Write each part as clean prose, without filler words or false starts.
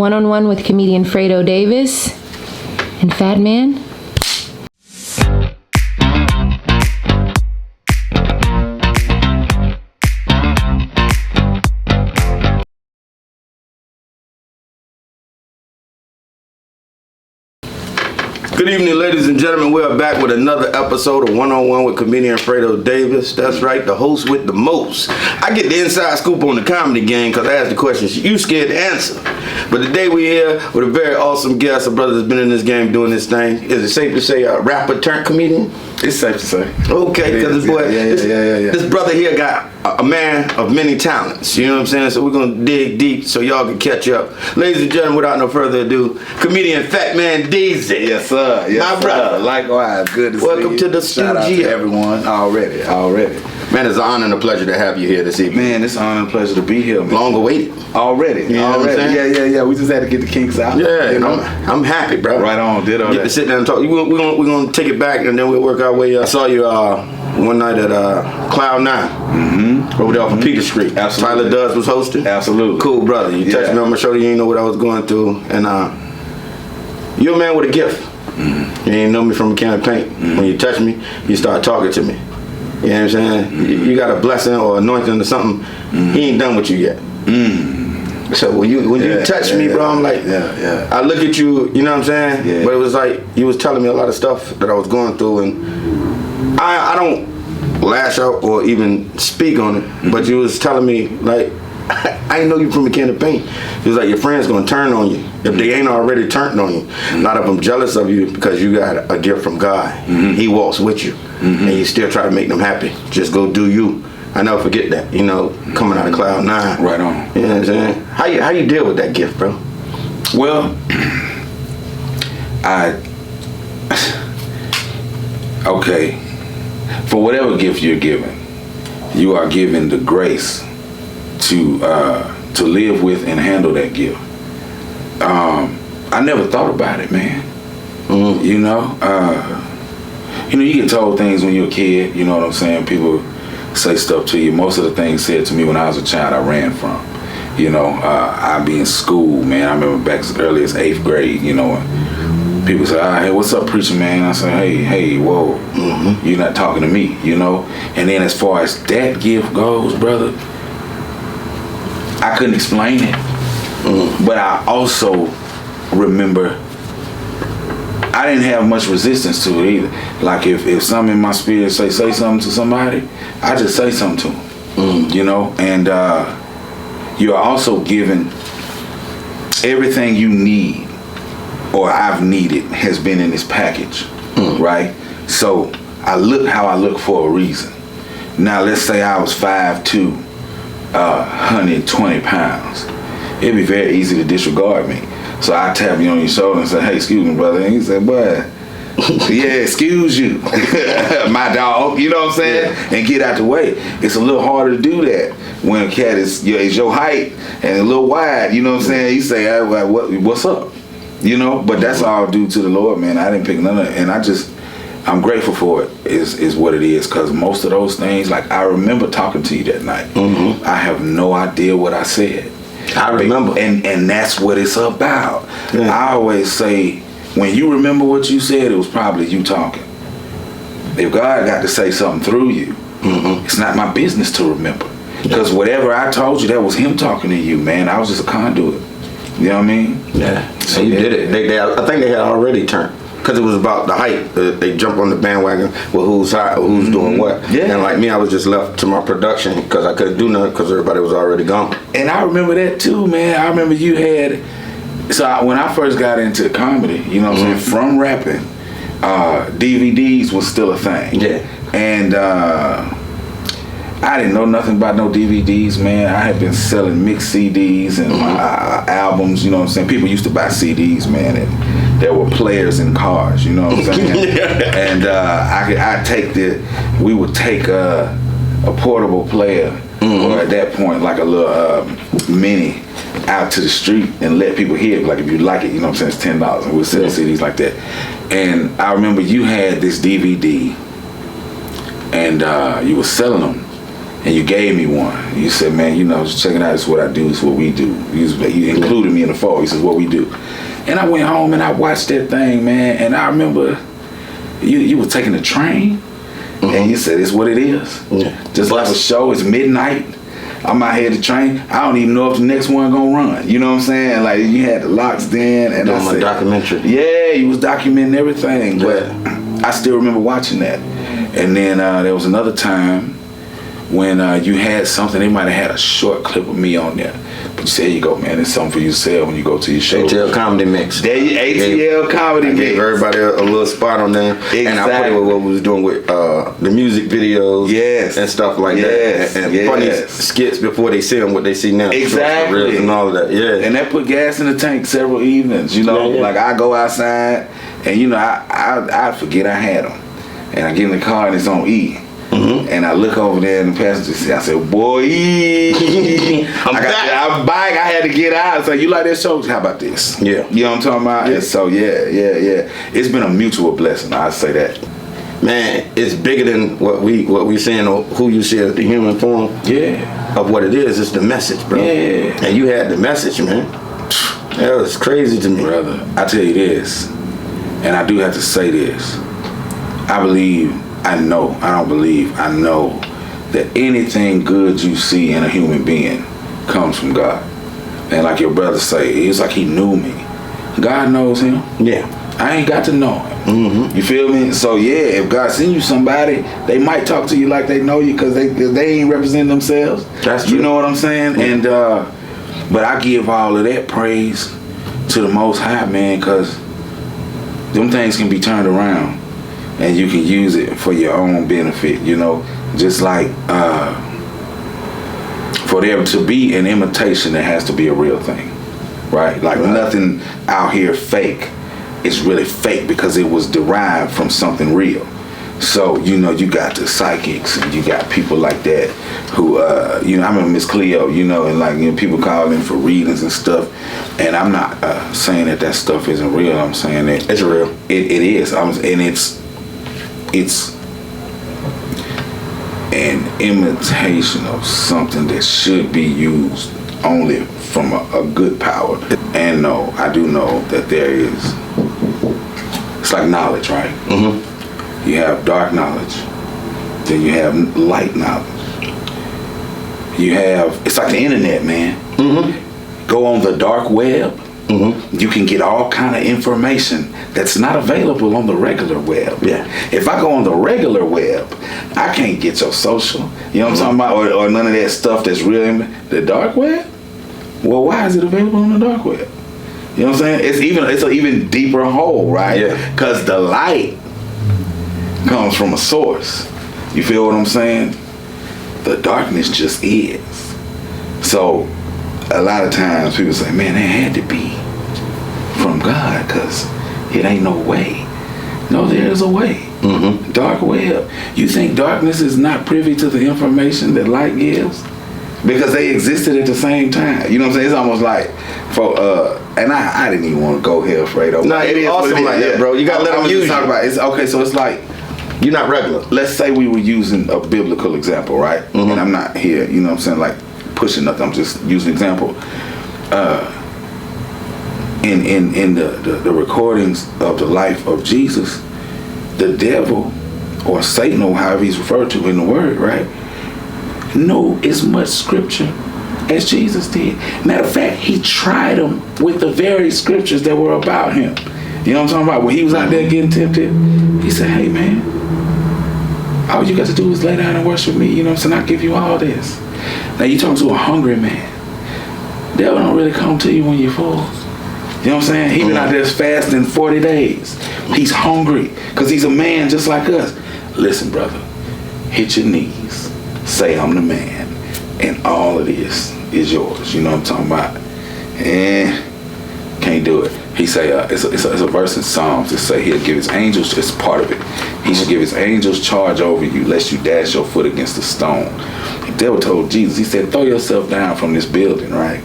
One-on-one with comedian Fredo Davis and Fattman. Good evening, ladies and gentlemen. We are back with another episode of One-on-One with comedian Fredo Davis. That's right, the host with the most. I get the inside scoop on the comedy game because I ask the questions you scared to answer. But today we're here with a very awesome guest, a brother that's been in this game doing this thing. Is it safe to say a rapper turned comedian? It's safe to say. Okay, because this brother here got a man of many talents. You know what I'm saying? So we're going to dig deep so y'all can catch up. Ladies and gentlemen, without no further ado, comedian Fattman Deezy. Yes, sir. Yes, my brother. Likewise. Good to see you. Welcome to the studio. Shout out to everyone. Already. Man, it's an honor and a pleasure to have you here this evening. Man, it's an honor and a pleasure to be here, man. Long awaited. Already. You know what I'm saying? Yeah. We just had to get the kinks out. Yeah, you know? I'm happy, bro. Right on. Did all Get that. to sit down and talk. We're gonna take it back and then we'll work our way up. I saw you one night at Cloud 9 over there off of Peter Street. Absolutely. Tyler Dubs was hosting. Absolutely. Cool, brother. You touched me on my shoulder. You didn't know what I was going through, and you're a man with a gift. You didn't know me from a can of paint. When you touch me, you start talking to me. You know what I'm saying? You got a blessing or anointing or something. He ain't done with you yet. So when you touch me, bro, I'm like, I look at you. You know what I'm saying? Yeah. But it was like you was telling me a lot of stuff that I was going through, and I don't lash out or even speak on it. But you was telling me like, I didn't know you from a can of paint. It was like your friend's gonna turn on you if they ain't already turned on you. A lot of them jealous of you because you got a gift from God. He walks with you, and you still try to make them happy. Just go do you. I never forget that. You know, coming out of Cloud 9. Right on. You know what I'm saying? How you deal with that gift, bro? Well, okay. For whatever gift you're given, you are given the grace to live with and handle that gift. I never thought about it, man. You know, you get told things when you're a kid. You know what I'm saying? People say stuff to you. Most of the things said to me when I was a child, I ran from. You know, I'd be in school, man. I remember back as early as 8th grade. You know, and people say, "Hey, what's up, preacher man?" I say, "Hey, whoa, you're not talking to me." You know. And then as far as that gift goes, brother, I couldn't explain it, but I also remember I didn't have much resistance to it either. Like if something in my spirit say something to somebody, I just say something to them, you know. And you are also given everything you need or I've needed has been in this package, right? So I look how I look for a reason. Now let's say I was 5'2", 120 pounds. It'd be very easy to disregard me. So I tap you on your shoulder and say, "Hey, excuse me, brother." And he said, "Boy, yeah, excuse you, my dog." You know what I'm saying? Yeah. And get out the way. It's a little harder to do that when a cat is your height and a little wide. You know what I'm saying? You say, "Hey, what's up?" You know. But that's all due to the Lord, man. I didn't pick none of it, and I'm grateful for it. Is what it is, because most of those things, like I remember talking to you that night. I have no idea what I said. I remember. And that's what it's about. Yeah. I always say, when you remember what you said, it was probably you talking. If God got to say something through you, it's not my business to remember. Because whatever I told you, that was him talking to you, man. I was just a conduit. You know what I mean? Yeah. So you did it. I think they had already turned. Because it was about the height. They jump on the bandwagon with who's high, who's doing what. Yeah. And like me, I was just left to my production because I couldn't do nothing because everybody was already gone. And I remember that too, man. I remember you had... when I first got into comedy, you know what I'm saying, from rapping, DVDs was still a thing. Yeah. And I didn't know nothing about no DVDs, man. I had been selling mixed CDs and albums, you know what I'm saying. People used to buy CDs, man, and there were players in cars, you know what I'm saying. And we would take a portable player, or at that point like a little mini, out to the street and let people hear it. Like if you like it, you know what I'm saying, it's $10, and we'd sell CDs like that. And I remember you had this DVD, and you were selling them. and you gave me one. You said, man, just check it out. This is what I do. This is what we do. You included me in the fold. He says, what we do. And I went home and I watched that thing, man. And I remember you were taking the train, and you said, it's what it is. Yeah. Just like a show, it's midnight. I'm out here at the train. I don't even know if the next one gonna run. You know what I'm saying? Like, you had the locks then, and doing my documentary. Yeah, you was documenting everything, but I still remember watching that. And then there was another time when you had something. They might have had a short clip of me on there, but you said, "Here you go, man. It's something for you to sell when you go to your show." ATL Comedy Mix. There you ATL Comedy Mix. Gave everybody a little spot on there, Exactly. and I put it with what we was doing with the music videos, and stuff like that, and funny skits before they see them, what they see now, exactly, and all of that, And that put gas in the tank several evenings. Like I go outside, and I forget I had them, and I get in the car and it's on E. And I look over there in the passenger seat. I said, boy, I'm back. I had to get out. It's like, you like that show? How about this? Yeah. You know what I'm talking about? Yeah. And so, yeah. It's been a mutual blessing. I'd say that. Man, it's bigger than what we saying or who you see as the human form. Yeah. Of what it is. It's the message, bro. Yeah. And you had the message, man. That was crazy to me. Brother, I tell you this, and I do have to say this. I know that anything good you see in a human being comes from God. And like your brother say, it's like he knew me. God knows him. Yeah. I ain't got to know him. You feel me? So yeah, if God send you somebody, they might talk to you like they know you because they ain't representing themselves. That's true. You know what I'm saying? And but I give all of that praise to the Most High, man, because them things can be turned around. And you can use it for your own benefit, just like for there to be an imitation, there has to be a real thing, right? Like nothing out here fake. It's really fake because it was derived from something real. So, you got the psychics and you got people like that who, I remember Miss Cleo, and people call in for readings and stuff. And I'm not saying that stuff isn't real. I'm saying that it's real. It is. And it's an imitation of something that should be used only from a good power. And no, I do know that there is, it's like knowledge, right? You have dark knowledge, then you have light knowledge. It's like the internet, man. Go on the dark web, you can get all kind of information that's not available on the regular web. Yeah. If I go on the regular web, I can't get your social. You know what I'm talking about? Or none of that stuff that's real in the dark web. Well, why is it available on the dark web? You know what I'm saying? It's an even deeper hole, right? Yeah. Because the light comes from a source. You feel what I'm saying? The darkness just is. So a lot of times people say, man, that had to be from God because it ain't no way. No, there's a way. Dark web. You think darkness is not privy to the information that light gives? Because they existed at the same time. You know what I'm saying? It's almost like, and I didn't even want to go here, Fredo. No, it is awesome like that, bro. You gotta let them use talk about it. Okay, so it's like, you're not regular. Let's say we were using a biblical example, right? And I'm not here, you know what I'm saying, like pushing nothing. I'm just using an example. In the recordings of the life of Jesus, the devil or Satan or however he's referred to in the word, right, know as much scripture as Jesus did. Matter of fact, he tried them with the very scriptures that were about him. You know what I'm talking about? When he was out there getting tempted, he said, hey man, all you got to do is lay down and worship me. You know what I'm saying? I'll give you all this. Now you talking to a hungry man. Devil don't really come to you when you're full. You know what I'm saying? He been out there fasting 40 days. He's hungry because he's a man just like us. Listen, brother, hit your knees. Say I'm the man. And all of this is yours. You know what I'm talking about? And can't do it. He say, it's a verse in Psalms that say he'll give his angels, it's part of it. He should give his angels charge over you, lest you dash your foot against a stone. The devil told Jesus, he said, throw yourself down from this building, right?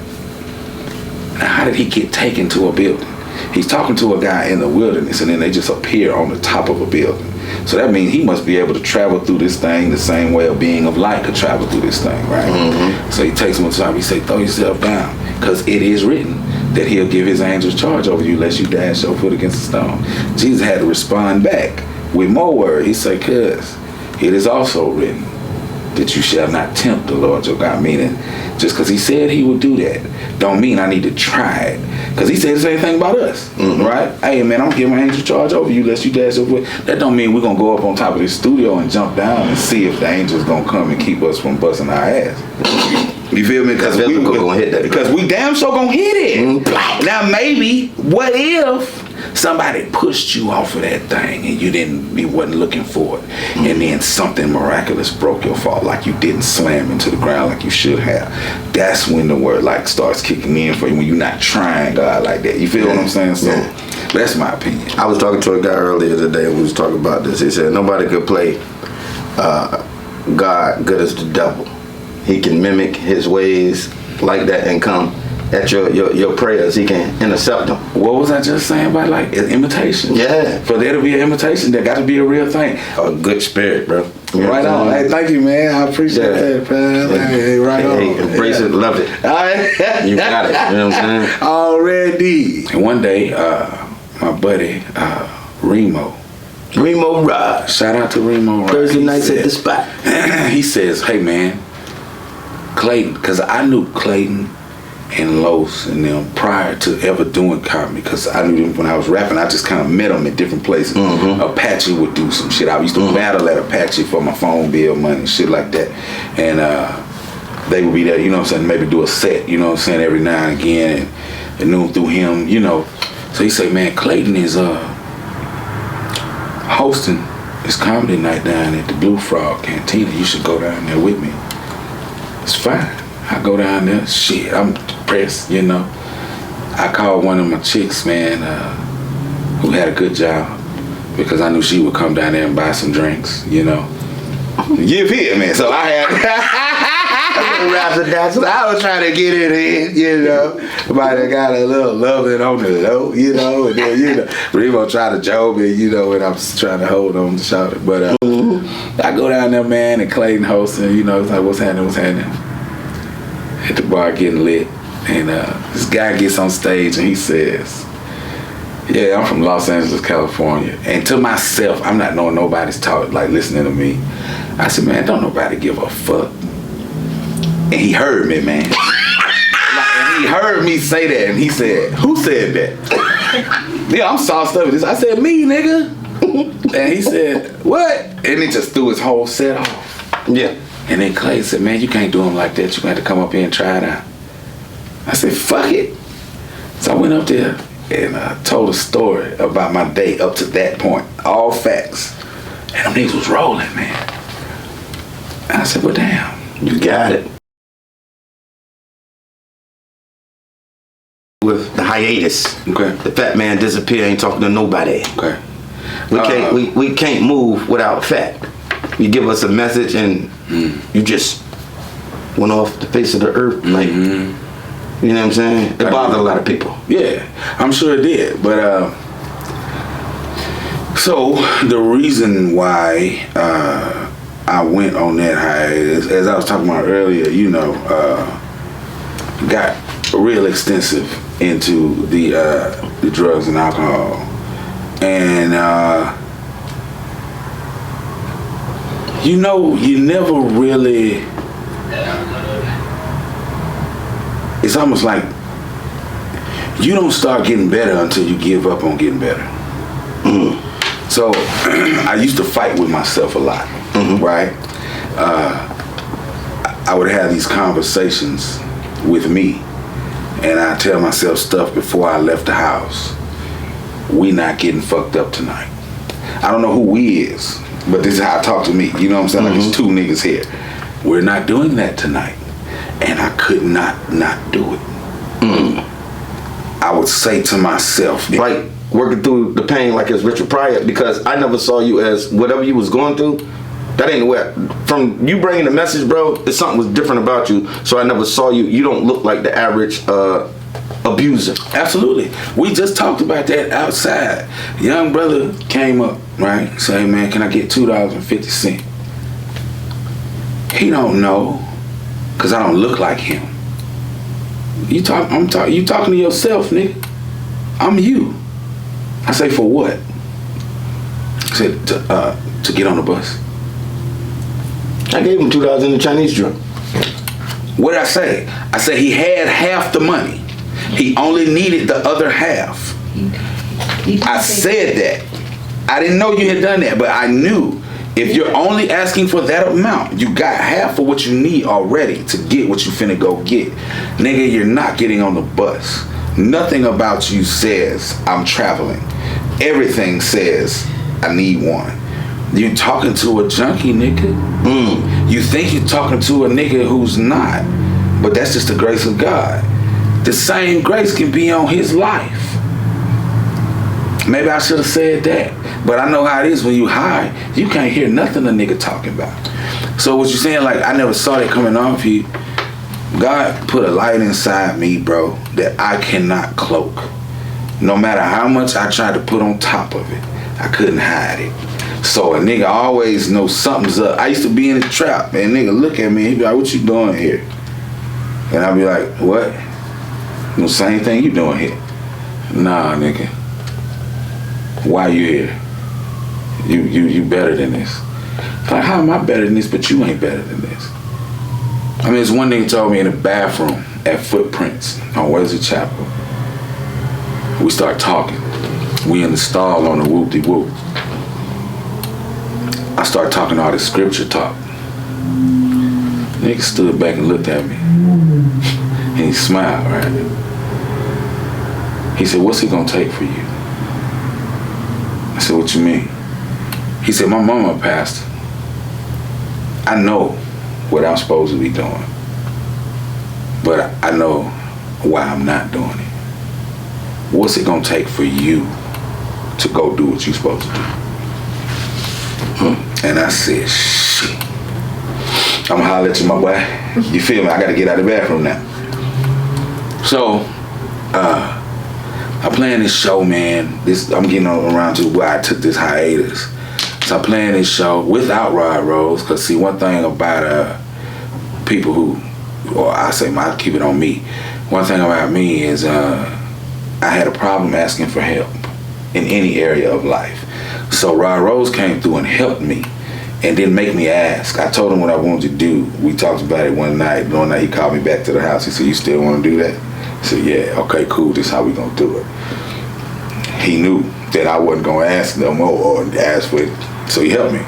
Now, how did he get taken to a building? He's talking to a guy in the wilderness, and then they just appear on the top of a building. So that means he must be able to travel through this thing the same way a being of light could travel through this thing, right? Mm-hmm. So he takes him to the top. He say, throw yourself down, because it is written that he'll give his angels charge over you lest you dash your foot against a stone. Jesus had to respond back with more words. He said, cuz it is also written that you shall not tempt the Lord your God. Meaning, just because he said he would do that, don't mean I need to try it. Because he said the same thing about us, right? Hey, man, I'm giving my angel charge over you lest you dash your foot. That don't mean we're going to go up on top of this studio and jump down and see if the angel's going to come and keep us from busting our ass. You feel me? Because we gonna hit that. Because we damn sure gonna hit it. Mm-hmm. Now maybe, what if somebody pushed you off of that thing and you wasn't looking for it, and then something miraculous broke your fall, like you didn't slam into the ground like you should have? That's when the word like starts kicking in for you, when you're not trying God like that. You feel what I'm saying? So that's my opinion. I was talking to a guy earlier today and we was talking about this. He said nobody could play God good as the devil. He can mimic his ways like that and come at your prayers. He can intercept them. What was I just saying about like imitation? Yeah. For there to be an imitation, there got to be a real thing. A good spirit, bro. Right on. Hey, thank you, man. I appreciate that, man. Hey, right on. Hey, embrace it, love it. All right. You got it. You know what I'm saying? Already. And one day, my buddy, Remo Rod. Shout out to Remo Rod. Thursday nights at the spot. He says, hey, man, Clayton, because I knew Clayton and Los and them prior to ever doing comedy, because I knew them when I was rapping. I just kind of met them at different places. Apache would do some shit. I used to battle at Apache for my phone bill money and shit like that, and they would be there, you know what I'm saying, maybe do a set, you know what I'm saying, every now and again, and knew him through him, you know. So he said, man, Clayton is hosting this comedy night down at the Blue Frog Cantina. You should go down there with me. It's fine. I go down there. Shit, I'm depressed, you know. I called one of my chicks, man, who had a good job, because I knew she would come down there and buy some drinks, you know. Give here, man. So I had raps and dances. I was trying to get it in, you know. But I got a little loving on the low, you know. And then, you know, Remo tried to joke me, you know, and I was trying to hold on to shoulder. But I go down there, man, and Clayton hosting, you know, it's like, what's happening? At the bar getting lit. And this guy gets on stage and he says, yeah, I'm from Los Angeles, California. And to myself, I'm not knowing nobody's talking, like listening to me. I said, man, don't nobody give a fuck. And he heard me, man. And he heard me say that, and he said, who said that? Yeah, I'm sauced up with this. I said, me, nigga. And he said, what? And he just threw his whole set off. Yeah. And then Clay said, man, you can't do him like that. You're going to have to come up here and try it out. I said, fuck it. So I went up there and told a story about my day up to that point. All facts. And them niggas was rolling, man. And I said, well, damn. You got it. With the hiatus. Okay. The fat man disappear, ain't talking to nobody. Okay. We can't move without fat. You give us a message and you just went off the face of the earth. Like, you know what I'm saying? It bothered a lot of people. Yeah, I'm sure it did. But so the reason why I went on that hiatus, as I was talking about earlier, you know, got real extensive into the drugs and alcohol, and you know, you never really. It's almost like you don't start getting better until you give up on getting better. So I used to fight with myself a lot, right? I would have these conversations with me, and I tell myself stuff before I left the house. We not getting fucked up tonight. I don't know who we is, but this is how I talk to me. You know what I'm saying? Like, there's two niggas here. We're not doing that tonight. And I could not do it. I would say to myself, like working through the pain like it's Richard Pryor, because I never saw you as whatever you was going through. That ain't where. From you bringing the message, bro, there's something was different about you. So I never saw you. You don't look like the average abuser. Absolutely. We just talked about that outside. Young brother came up, right? Say, hey, man, can I get $2.50? He don't know, cause I don't look like him. You talking to yourself, nigga. I'm you. I say, for what? I said, to get on the bus. I gave him $2 in the Chinese drink. What did I say? I said he had half the money. He only needed the other half. I said that. I didn't know you had done that, but I knew if you're only asking for that amount, you got half of what you need already to get what you finna go get. Nigga, you're not getting on the bus. Nothing about you says I'm traveling. Everything says I need one. You talking to a junkie, nigga. You think you're talking to a nigga who's not, but that's just the grace of God. The same grace can be on his life. Maybe I should have said that, but I know how it is when you high. You can't hear nothing a nigga talking about. So what you saying, like, I never saw that coming off you. God put a light inside me, bro, that I cannot cloak. No matter how much I tried to put on top of it, I couldn't hide it. So a nigga always knows something's up. I used to be in the trap, and nigga look at me, he be like, what you doing here? And I be like, what? The same thing you doing here. Nah, nigga. Why you here? You better than this. Like, how am I better than this, but you ain't better than this? I mean, it's one nigga told me in the bathroom at Footprints on Wesley Chapel. We start talking. We in the stall on the whoop-de-whoop. I start talking all this scripture talk. Nigga stood back and looked at me. And he smiled, right? He said, what's it gonna take for you? I said, what you mean? He said, my mama a pastor. I know what I'm supposed to be doing. But I know why I'm not doing it. What's it gonna take for you to go do what you're supposed to do? And I said, shit. I'm gonna holler at you, my boy. You feel me? I gotta get out of the bathroom now. So, I plan this show, man. I'm getting around to where I took this hiatus. So I plan this show without Rod Rose, cause see, one thing about people who, or I say, I keep it on me. One thing about me is I had a problem asking for help in any area of life. So Rod Rose came through and helped me and didn't make me ask. I told him what I wanted to do. We talked about it one night. One night he called me back to the house. He said, you still want to do that? I said, yeah, okay, cool. This is how we going to do it. He knew that I wasn't going to ask no more or ask for it. So he helped me.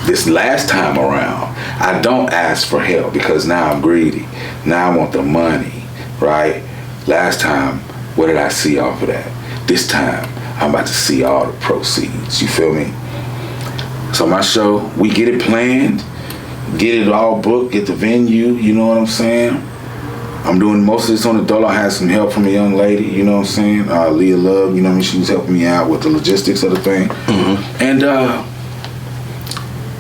This last time around, I don't ask for help because now I'm greedy. Now I want the money, right? Last time, what did I see off of that? This time, I'm about to see all the proceeds. You feel me? So my show, we get it planned, get it all booked, get the venue, you know what I'm saying? I'm doing most of this on the dolo. I had some help from a young lady, you know what I'm saying? Leah Love, you know what I mean? She was helping me out with the logistics of the thing. And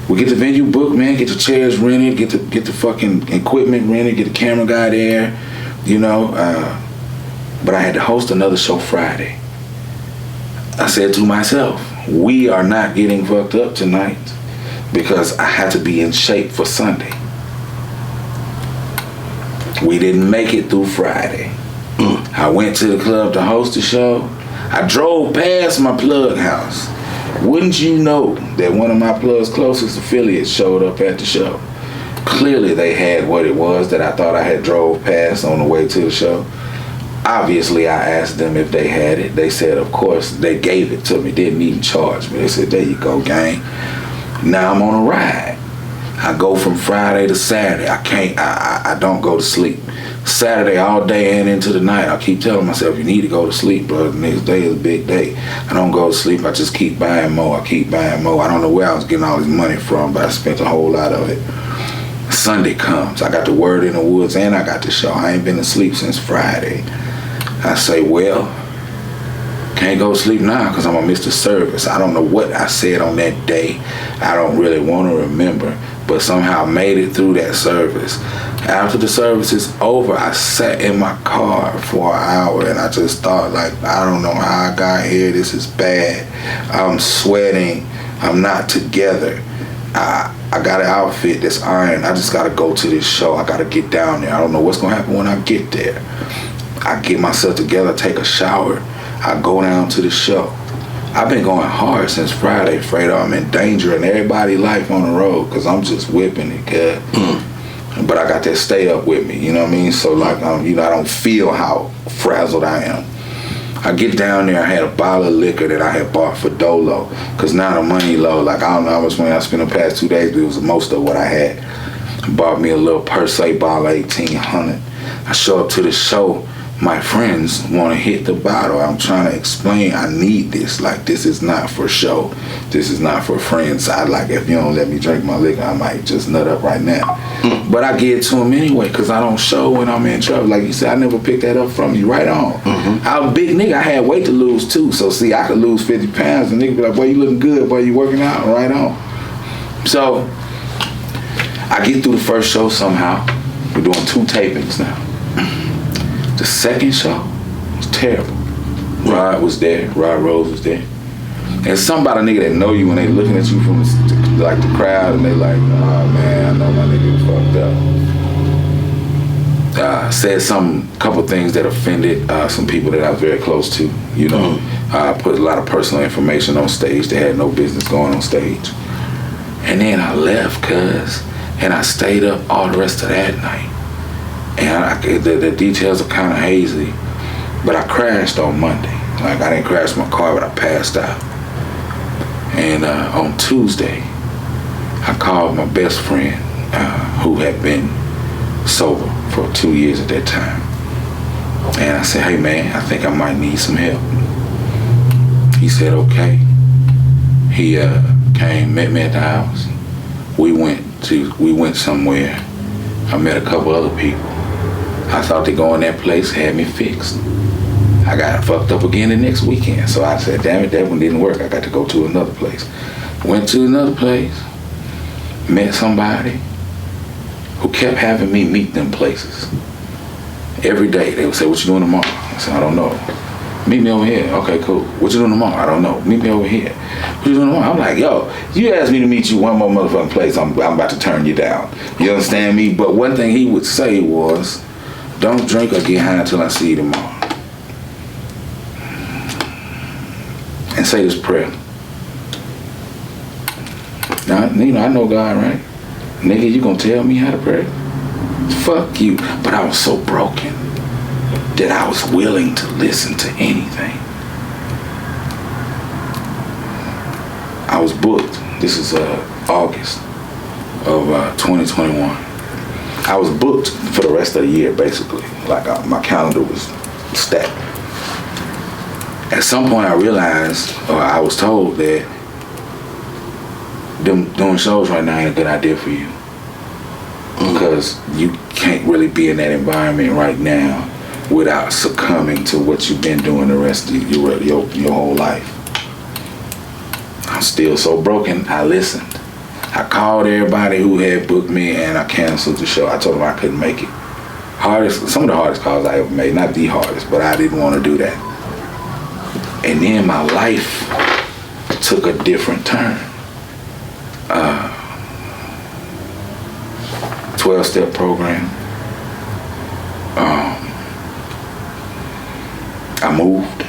we get the venue booked, man, get the chairs rented, get the fucking equipment rented, get the camera guy there, you know. But I had to host another show Friday. I said to myself, we are not getting fucked up tonight because I had to be in shape for Sunday. We didn't make it through Friday. I went to the club to host the show. I drove past my plug house. Wouldn't you know that one of my plug's closest affiliates showed up at the show? Clearly they had what it was that I thought I had drove past on the way to the show. Obviously, I asked them if they had it. They said, of course. They gave it to me. Didn't even charge me. They said, there you go, gang. Now I'm on a ride. I go from Friday to Saturday. I don't go to sleep. Saturday all day and into the night. I keep telling myself, you need to go to sleep, bro. The next day is a big day. I don't go to sleep. I just keep buying more. I keep buying more. I don't know where I was getting all this money from, but I spent a whole lot of it. Sunday comes. I got the Word in the Woods and I got the show. I ain't been asleep since Friday. I say, well, can't go to sleep now because I'm going to miss the service. I don't know what I said on that day. I don't really want to remember. but somehow made it through that service. After the service is over, I sat in my car for an hour and I just thought, like, I don't know how I got here. This is bad. I'm sweating. I'm not together. I got an outfit that's iron. I just got to go to this show. I got to get down there. I don't know what's going to happen when I get there. I get myself together, take a shower. I go down to the show. I've been going hard since Friday, Fredo. I'm in danger in everybody's life on the road because I'm just whipping it, good. But I got that stay up with me, you know what I mean? So like, I don't feel how frazzled I am. I get down there, I had a bottle of liquor that I had bought for Dolo, because now the money low, like I don't know how much money I spent the past 2 days, but it was most of what I had. Bought me a little per se bottle, 1,800. I show up to the show, my friends want to hit the bottle. I'm trying to explain, I need this. Like, this is not for show. This is not for friends. If you don't let me drink my liquor, I might just nut up right now. But I give it to them anyway, because I don't show when I'm in trouble. Like you said, I never picked that up from you. Right on. I was a big nigga. I had weight to lose too. So see, I could lose 50 pounds and nigga be like, boy, you looking good. Boy, you working out. Right on. So I get through the first show somehow. We're doing 2 tapings now. The second show was terrible. Rod was there. Rod Rose was there. And somebody nigga that know you when they looking at you from the crowd and they like, oh man, I know my nigga fucked up. Said couple things that offended some people that I was very close to. You know, I put a lot of personal information on stage that had no business going on stage. And then I left, and I stayed up all the rest of that night. And the details are kind of hazy, but I crashed on Monday. Like, I didn't crash my car, but I passed out. And on Tuesday, I called my best friend, who had been sober for 2 years at that time. And I said, hey man, I think I might need some help. He said, okay. He came, met me at the house. We went somewhere. I met a couple other people. I thought they go in that place, had me fixed. I got fucked up again the next weekend. So I said, damn it, that one didn't work. I got to go to another place. Went to another place, met somebody who kept having me meet them places. Every day, they would say, what you doing tomorrow? I said, I don't know. Meet me over here. Okay, cool. What you doing tomorrow? I don't know. Meet me over here. What you doing tomorrow? I'm like, yo, you asked me to meet you one more motherfucking place, I'm about to turn you down. You understand me? But one thing he would say was, don't drink or get high until I see you tomorrow. And say this prayer. Now, I know God, right? Nigga, you gonna tell me how to pray? Fuck you. But I was so broken that I was willing to listen to anything. I was booked. This is August of 2021. I was booked for the rest of the year, basically. Like my calendar was stacked. At some point I realized, or I was told that doing shows right now ain't a good idea for you. Because you can't really be in that environment right now without succumbing to what you've been doing the rest of your whole life. I'm still so broken, I listened. I called everybody who had booked me and I canceled the show. I told them I couldn't make it. Some of the hardest calls I ever made, not the hardest, but I didn't want to do that. And then my life took a different turn. 12-step program. I moved.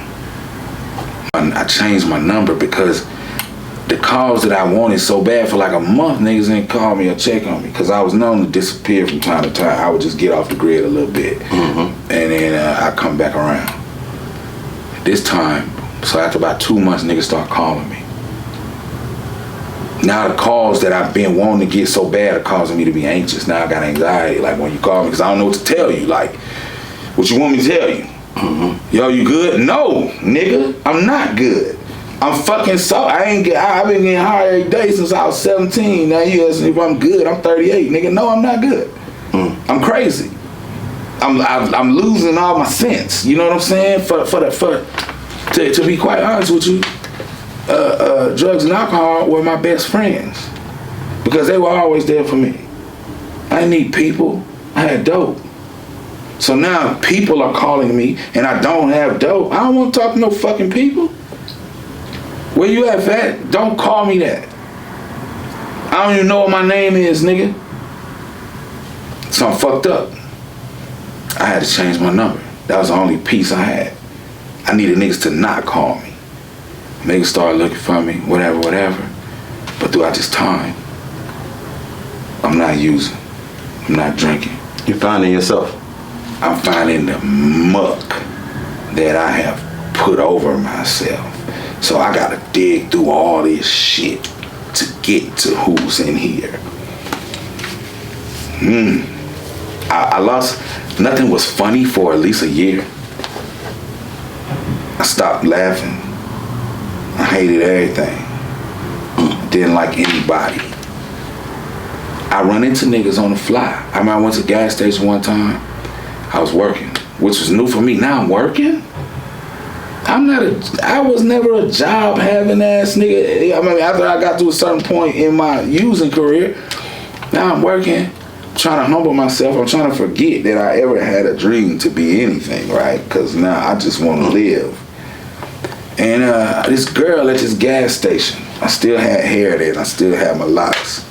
I changed my number because the calls that I wanted so bad for like a month, niggas didn't call me or check on me because I was known to disappear from time to time. I would just get off the grid a little bit, and then I come back around. This time, so after about 2 months, niggas start calling me. Now the calls that I've been wanting to get so bad are causing me to be anxious. Now I got anxiety, like when you call me, because I don't know what to tell you. Like, what you want me to tell you? Yo, you good? No, nigga, I'm not good. I'm fucking so, I've been getting high every day since I was 17. Now you asking if I'm good, I'm 38. Nigga, no, I'm not good. I'm crazy. I'm losing all my sense. You know what I'm saying? To be quite honest with you, drugs and alcohol were my best friends because they were always there for me. I didn't need people. I had dope. So now people are calling me and I don't have dope. I don't want to talk to no fucking people. Where you at, Fat? Don't call me that. I don't even know what my name is, nigga. So I'm fucked up. I had to change my number. That was the only piece I had. I needed niggas to not call me. Niggas started looking for me, whatever. But throughout this time, I'm not using. I'm not drinking. You finding yourself. I'm finding the muck that I have put over myself. So I gotta dig through all this shit to get to who's in here. I lost, nothing was funny for at least a year. I stopped laughing. I hated everything. Didn't like anybody. I run into niggas on the fly. I remember I went to the gas station one time. I was working, which was new for me. Now I'm working? I was never a job having ass nigga. I mean, after I got to a certain point in my using career, now I'm working, trying to humble myself. I'm trying to forget that I ever had a dream to be anything, right? Because now I just want to live. And this girl at this gas station, I still had hair then, I still had my locks.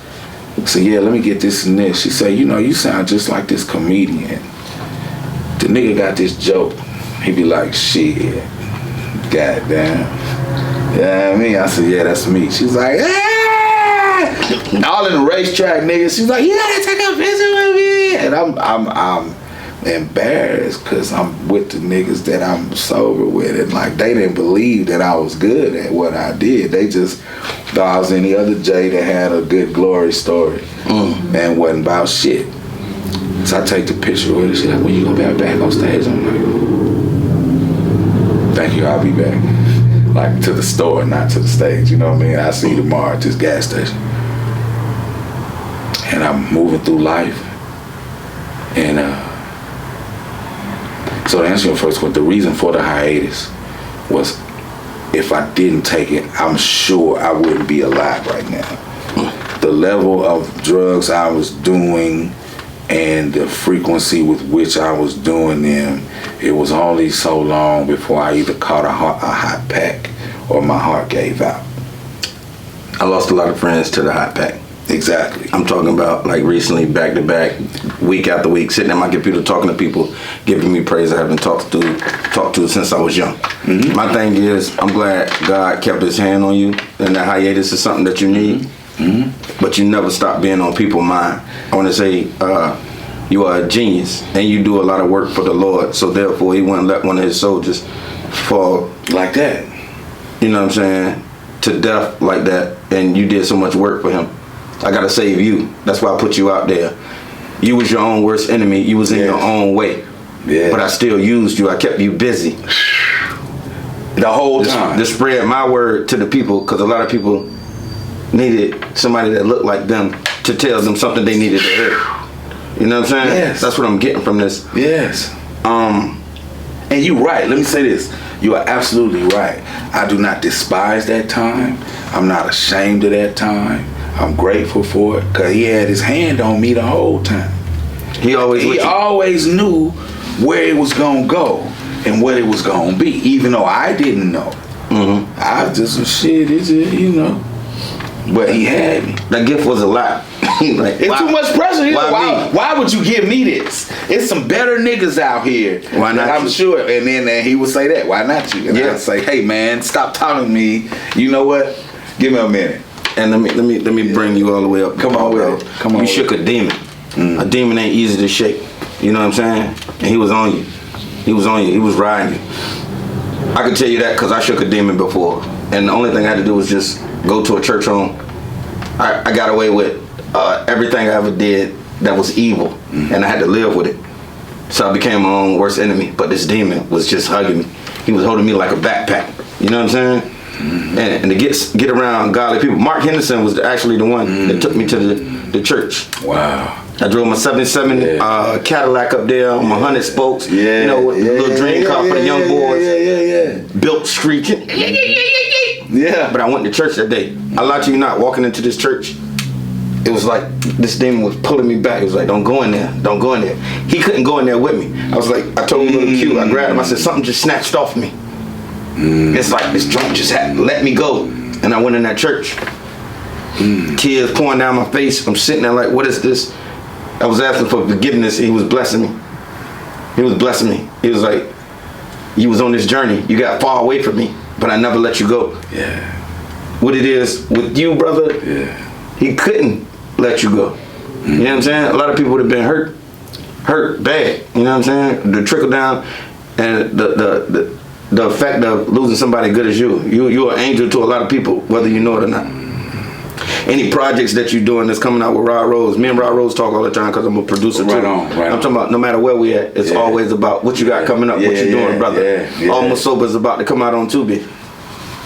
So yeah, let me get this and this. She said, you know, you sound just like this comedian. The nigga got this joke. He be like, shit, goddamn. Yeah, I mean, I said, yeah, that's me. She's like, ah! All in the racetrack, nigga. She's like, you gotta take a picture with me. And I'm embarrassed because I'm with the niggas that I'm sober with, and like they didn't believe that I was good at what I did. They just thought I was any other Jay that had a good glory story and wasn't about shit. So I take the picture with her. She's like, when you gonna be back on stage? I'm like, thank you, I'll be back. Like to the store, not to the stage, you know what I mean? I see you tomorrow at this gas station. And I'm moving through life. And so to answer your first question, the reason for the hiatus was if I didn't take it, I'm sure I wouldn't be alive right now. The level of drugs I was doing and the frequency with which I was doing them, it was only so long before I either caught a hot pack or my heart gave out. I lost a lot of friends to the hot pack. Exactly. I'm talking about like recently, back to back, week after week, sitting at my computer talking to people, giving me praise I haven't talked to since I was young. Mm-hmm. My thing is, I'm glad God kept his hand on you, and that hiatus is something that you need, but you never stop being on people's mind. I want to say you are a genius, and you do a lot of work for the Lord, so therefore he wouldn't let one of his soldiers fall like that. You know what I'm saying? To death like that, and you did so much work for him. I gotta save you. That's why I put you out there. You was your own worst enemy. You was in your own way. Yeah. But I still used you. I kept you busy. The whole time. To spread my word to the people, because a lot of people needed somebody that looked like them to tell them something they needed to hear. You know what I'm saying? Yes. That's what I'm getting from this. Yes. And you right. Let me say this. You are absolutely right. I do not despise that time. I'm not ashamed of that time. I'm grateful for it because he had his hand on me the whole time. He always knew where it was gonna go and what it was gonna be, even though I didn't know. Mm-hmm. I was just some shit, you know. But he had me. That gift was a lot. Like, it's too much pressure. Why would you give me this? It's some better niggas out here. Why not? I'm sure. And then he would say that. Why not you? And I'd say, hey man, stop talking to me. You know what? Give me a minute. And let me bring you all the way up. Come on, bro. Come on. You shook a demon. A demon ain't easy to shake. You know what I'm saying? And he was on you. He was on you. He was riding you. I can tell you that because I shook a demon before. And the only thing I had to do was just go to a church home. I got away with everything I ever did that was evil. And I had to live with it. So I became my own worst enemy. But this demon was just hugging me. He was holding me like a backpack. You know what I'm saying? And to get around godly people. Mark Henderson was actually the one that took me to the church. Wow. I drove my 77 Cadillac up there on my 100 spokes. Yeah. You know, with the little dream car for the young boys. Yeah. Built screeching. Yeah. But I went to church that day. I lie to you not, walking into this church, it was like this demon was pulling me back. It was like, don't go in there, don't go in there. He couldn't go in there with me. I was like, I told him little Q, I grabbed him, I said, something just snatched off me. It's like this drunk just had let me go. And I went in that church. Tears pouring down my face. I'm sitting there like, what is this? I was asking for forgiveness. He was blessing me. He was blessing me. He was like, you was on this journey. You got far away from me, but I never let you go. Yeah. What it is with you, brother, he couldn't let you go. You know what I'm saying? A lot of people would have been hurt bad. You know what I'm saying? The trickle down and the effect of losing somebody good as you're an angel to a lot of people, whether you know it or not. Any projects that you're doing that's coming out with Rod Rose, me and Rod Rose talk all the time because I'm a producer too. I'm talking about no matter where we at, it's always about what you got coming up, what you're doing, brother. Almost Sober is about to come out on Tubi.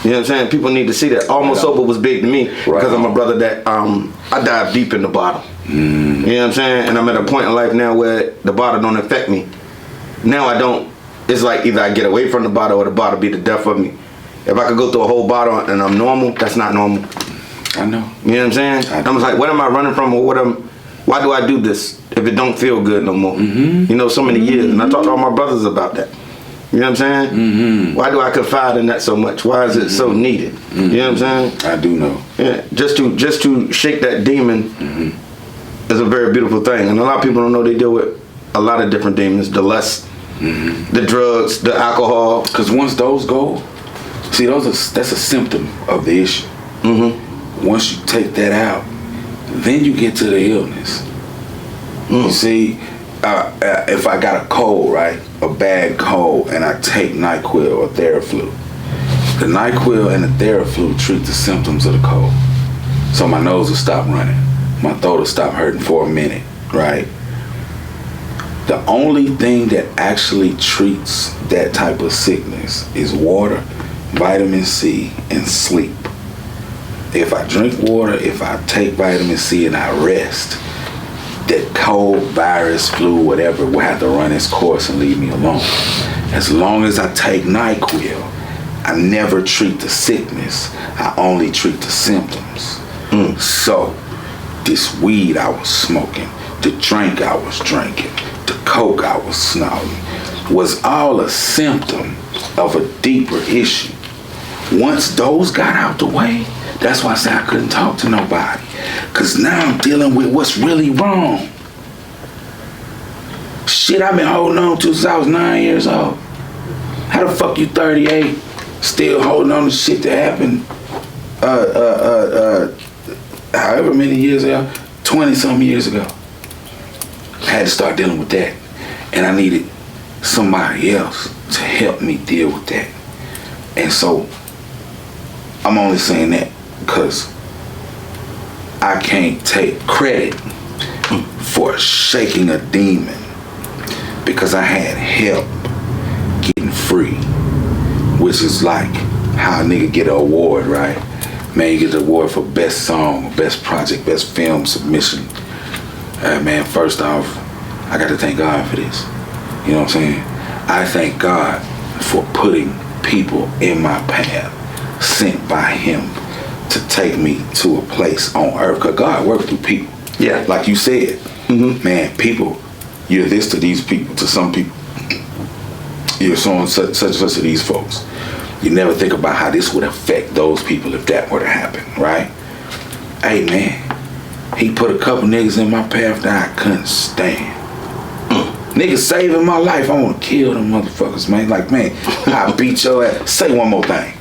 You know what I'm saying? People need to see that. Almost Sober was big to me because I'm a brother that I dive deep in the bottle. You know what I'm saying? And I'm at a point in life now where the bottle don't affect me. Now I don't. It's like either I get away from the bottle or the bottle be the death of me. If I could go through a whole bottle and I'm normal, that's not normal. I know. You know what I'm saying? I was like, what am I running from, or why do I do this if it don't feel good no more? You know, so many years. And I talked to all my brothers about that. You know what I'm saying? Why do I confide in that so much? Why is it so needed? You know what I'm saying? I do know. Yeah, just to shake that demon is a very beautiful thing. And a lot of people don't know they deal with a lot of different demons. The lust, the drugs, the alcohol. Because once those go, see, that's a symptom of the issue. Once you take that out, then you get to the illness. You see, if I got a cold, right, a bad cold, and I take NyQuil or Theraflu, the NyQuil and the Theraflu treat the symptoms of the cold. So my nose will stop running, my throat will stop hurting for a minute, right? The only thing that actually treats that type of sickness is water, vitamin C, and sleep. If I drink water, if I take vitamin C and I rest, that cold, virus, flu, whatever, will have to run its course and leave me alone. As long as I take NyQuil, I never treat the sickness. I only treat the symptoms. So, this weed I was smoking, the drink I was drinking, the coke I was snorting, was all a symptom of a deeper issue. Once those got out the way, that's why I said I couldn't talk to nobody. Because now I'm dealing with what's really wrong. Shit I've been holding on to since I was 9 years old. How the fuck you 38 still holding on to shit that happened however many years ago, 20-something years ago. I had to start dealing with that. And I needed somebody else to help me deal with that. And so I'm only saying that because I can't take credit for shaking a demon, because I had help getting free, which is like how a nigga get an award, right? Man, you get the award for best song, best project, best film submission. Man, first off, I got to thank God for this. You know what I'm saying? I thank God for putting people in my path, sent by Him to take me to a place on earth. Because God works through people. Yeah. Like you said, man, people, you're this to these people, to some people. You're so and such and such to these folks. You never think about how this would affect those people if that were to happen, right? Hey, man, He put a couple niggas in my path that I couldn't stand. Niggas saving my life. I want to kill them motherfuckers, man. Like, man, I beat your ass. Say one more thing.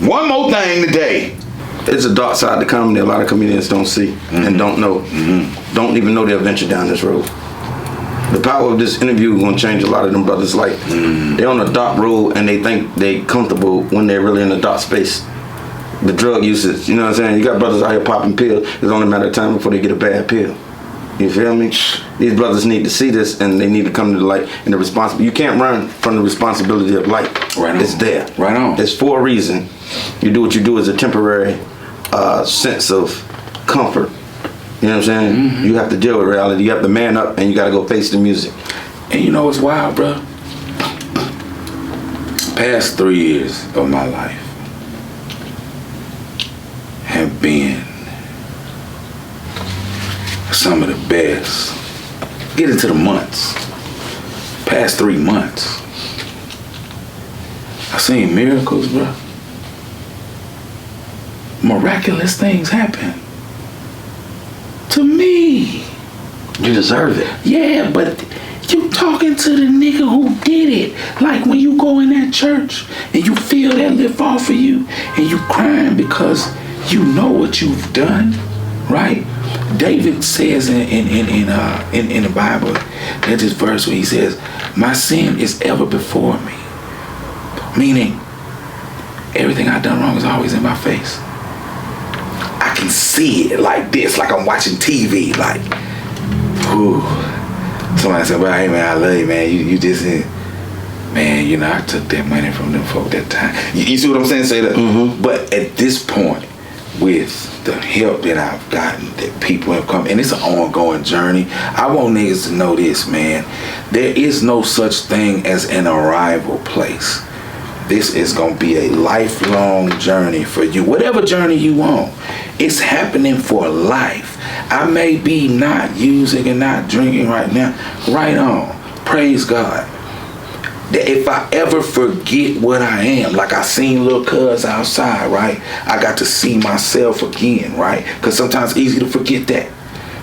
One more thing today. It's a dark side to comedy a lot of comedians don't see and don't know. Don't even know they'll venture down this road. The power of this interview is going to change a lot of them brothers' life. They're on a dark road and they think they comfortable when they're really in a dark space. The drug usage, you know what I'm saying? You got brothers out here popping pills. It's only a matter of time before they get a bad pill. You feel me? These brothers need to see this and they need to come to the light. And the responsibility, you can't run from the responsibility of light. Right on. It's there. Right on. It's for a reason. You do what you do as a temporary sense of comfort. You know what I'm saying? You have to deal with reality. You have to man up and you got to go face the music. And you know what's wild, bro? Past 3 years of my life have been some of the best. Get into the months. Past 3 months. I seen miracles, bro. Miraculous things happen. To me. You deserve it. Yeah, but you talking to the nigga who did it. Like when you go in that church and you feel that lift off of you and you crying because you know what you've done, right? David says in the Bible, there's this verse where he says, my sin is ever before me. Meaning, everything I've done wrong is always in my face. I can see it like this, like I'm watching TV, like, ooh. Somebody said, well, hey man, I love you, man. You just, man, you know, I took that money from them folk that time. You see what I'm saying? Say that. Mm-hmm. But at this point, with the help that I've gotten, that people have come, and it's an ongoing journey. I want niggas to know this, man. There is no such thing as an arrival place. This is going to be a lifelong journey for you. Whatever journey you want, it's happening for life. I may be not using and not drinking right now. Right on. Praise God. That if I ever forget what I am, like I seen little cuz outside, right? I got to see myself again, right? Because sometimes it's easy to forget that.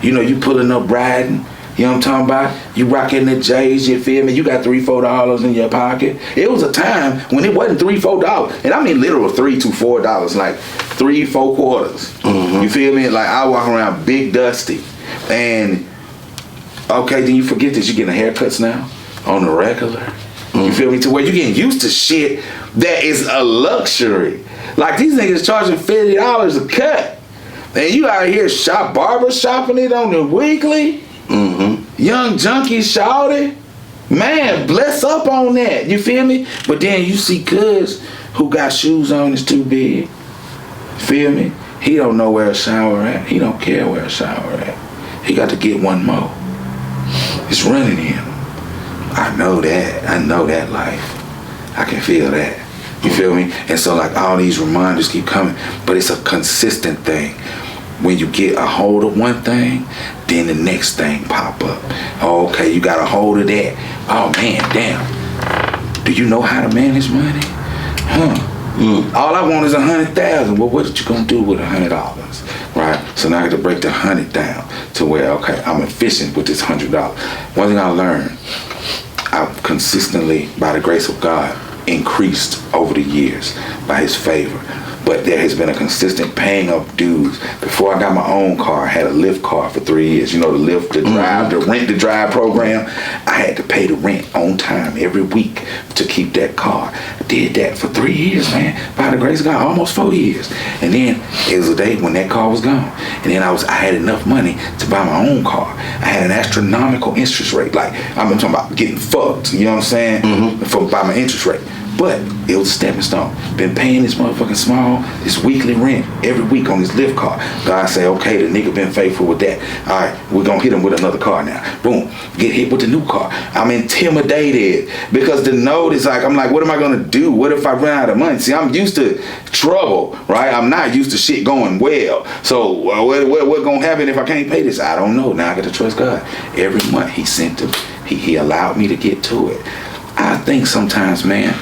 You know, you pulling up riding, you know what I'm talking about? You rocking the J's, you feel me? You got $3-4 in your pocket. It was a time when it wasn't $3-4. And I mean literal $3 to $4, like 3-4 quarters. Mm-hmm. You feel me? Like I walk around big dusty. And okay, then you forget that you're getting haircuts now on the regular. You feel me? To where you're getting used to shit that is a luxury. Like these niggas charging $50 a cut. And you out here barber shopping it on the weekly. Mm-hmm. Young junkies shouting. Man, bless up on that. You feel me? But then you see cuz who got shoes on is too big. Feel me? He don't know where a shower at. He don't care where a shower at. He got to get one more. It's running him. I know that life. I can feel that. You feel me? And so like all these reminders keep coming, but it's a consistent thing. When you get a hold of one thing, then the next thing pop up. Oh, okay, you got a hold of that. Oh man, damn. Do you know how to manage money? All I want is 100,000. Well, what are you gonna do with $100? Right? So now I got to break the 100 down to where, okay, I'm efficient with this $100. One thing I learned, I've consistently, by the grace of God, increased over the years by his favor. But there has been a consistent paying of dues. Before I got my own car, I had a Lyft car for 3 years. You know, the Lyft, the drive, the rent to drive program. I had to pay the rent on time every week to keep that car. I did that for 3 years, man. By the grace of God, almost 4 years. And then it was a day when that car was gone. And then I had enough money to buy my own car. I had an astronomical interest rate. Like, I'm talking about getting fucked, you know what I'm saying? Mm-hmm. By my interest rate. But it was a stepping stone. Been paying this motherfucking this weekly rent every week on this Lyft car. God say, okay, the nigga been faithful with that. All right, we're gonna hit him with another car now. Boom, get hit with the new car. I'm intimidated because the note is like, I'm like, what am I gonna do? What if I run out of money? See, I'm used to trouble, right? I'm not used to shit going well. So what gonna happen if I can't pay this? I don't know. Now I got to trust God. Every month he sent him. He allowed me to get to it. I think sometimes, man,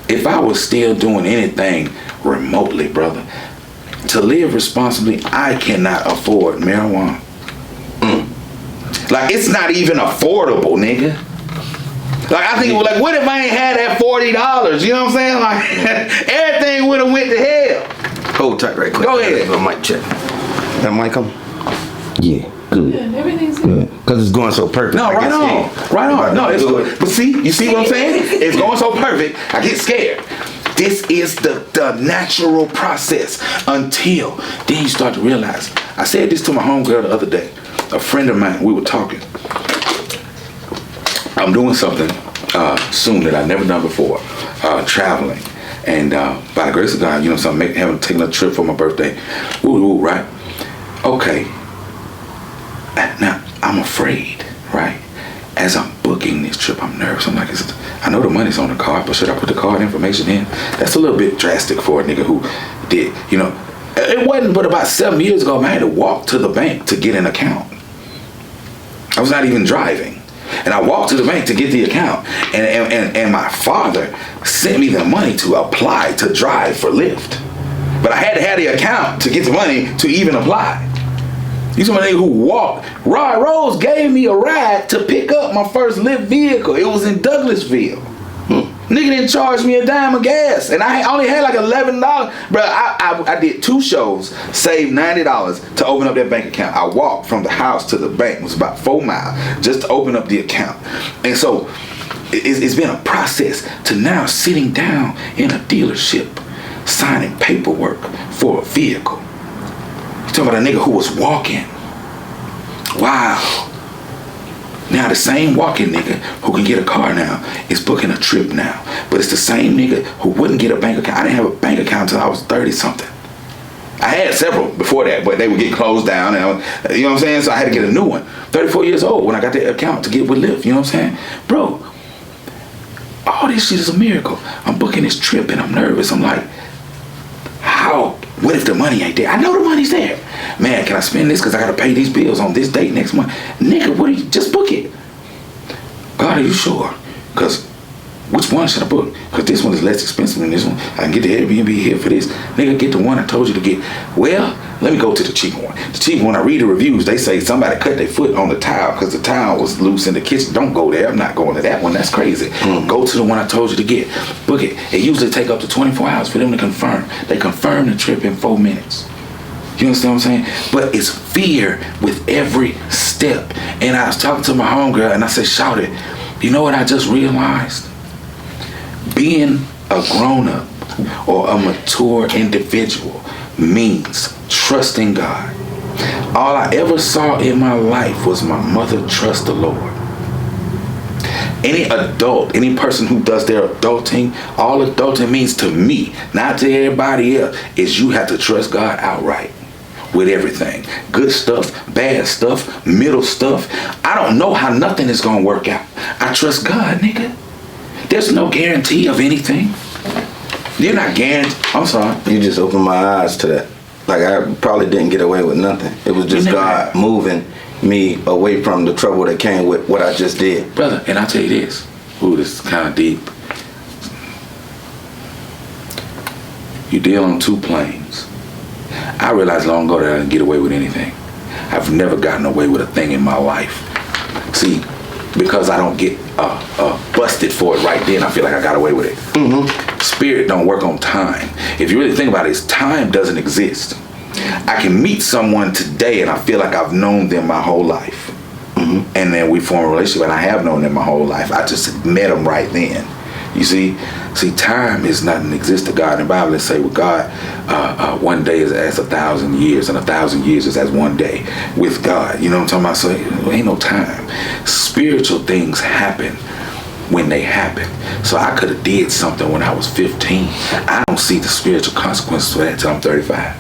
if I was still doing anything remotely, brother, to live responsibly, I cannot afford marijuana. Like, it's not even affordable, nigga. Like, I think, like, what if I ain't had that $40? You know what I'm saying? Like, everything would have went to hell. Hold tight right quick. Go ahead. A mic check. That mic come? Yeah. Good. Yeah, everything's good. Because it's going so perfect. No, right on. Right on. No, it's good. But see, you see what I'm saying? It's going so perfect, I get scared. This is the natural process until then you start to realize. I said this to my homegirl the other day. A friend of mine, we were talking. I'm doing something soon that I've never done before, traveling. And by the grace of God, you know, so I'm taking a trip for my birthday. Ooh, right? Okay. Now, I'm afraid, right? As I'm booking this trip, I'm nervous. I'm like, I know the money's on the card, but should I put the card information in? That's a little bit drastic for a nigga who did, you know. It wasn't but about 7 years ago, man, I had to walk to the bank to get an account. I was not even driving. And I walked to the bank to get the account. And my father sent me the money to apply to drive for Lyft. But I had to have the account to get the money to even apply. You somebody who walked. Rod Rose gave me a ride to pick up my first Lyft vehicle. It was in Douglasville. Nigga didn't charge me a dime of gas. And I only had like $11. Bro, I did 2 shows, saved $90 to open up that bank account. I walked from the house to the bank. It was about 4 miles just to open up the account. And so it's been a process to now sitting down in a dealership, signing paperwork for a vehicle. You talking about a nigga who was walking. Wow. Now the same walking nigga who can get a car now is booking a trip now. But it's the same nigga who wouldn't get a bank account. I didn't have a bank account until I was 30 something. I had several before that, but they would get closed down. And you know what I'm saying? So I had to get a new one. 34 years old when I got that account to get with Lyft. You know what I'm saying? Bro, all this shit is a miracle. I'm booking this trip and I'm nervous. I'm like, how? What if the money ain't there? I know the money's there. Man, can I spend this because I got to pay these bills on this date next month? Nigga, what are you? Just book it. God, are you sure? Because which one should I book? Because this one is less expensive than this one. I can get the Airbnb here for this. Nigga, get the one I told you to get. Well, let me go to the cheaper one. The cheaper one, I read the reviews. They say somebody cut their foot on the tile because the tile was loose in the kitchen. Don't go there. I'm not going to that one. That's crazy. Go to the one I told you to get. Book it. It usually take up to 24 hours for them to confirm. They confirm the trip in 4 minutes. You understand what I'm saying? But it's fear with every step. And I was talking to my homegirl and I said, shout it. You know what I just realized? Being a grown-up or a mature individual means trusting God. All I ever saw in my life was my mother trust the Lord. Any adult, any person who does their adulting, all adulting means to me, not to everybody else, is you have to trust God outright with everything. Good stuff, bad stuff, middle stuff. I don't know how nothing is going to work out. I trust God, nigga. There's no guarantee of anything. You're not guaranteed. I'm sorry. You just opened my eyes to that. Like, I probably didn't get away with nothing. It was just God moving me away from the trouble that came with what I just did. Brother, and I'll tell you this. Ooh, this is kind of deep. You deal on 2 planes. I realized long ago that I didn't get away with anything. I've never gotten away with a thing in my life. See, because I don't get busted for it right then, I feel like I got away with it. Spirit don't work on time. If you really think about it, time doesn't exist. I can meet someone today and I feel like I've known them my whole life. And then we form a relationship and I have known them my whole life. I just met them right then. You see, time is not an exist to God. In the Bible, it say with God, 1 day is as 1,000 years, and 1,000 years is as 1 day with God. You know what I'm talking about? So there ain't no time. Spiritual things happen when they happen. So I could have did something when I was 15. I don't see the spiritual consequences for that till I'm 35.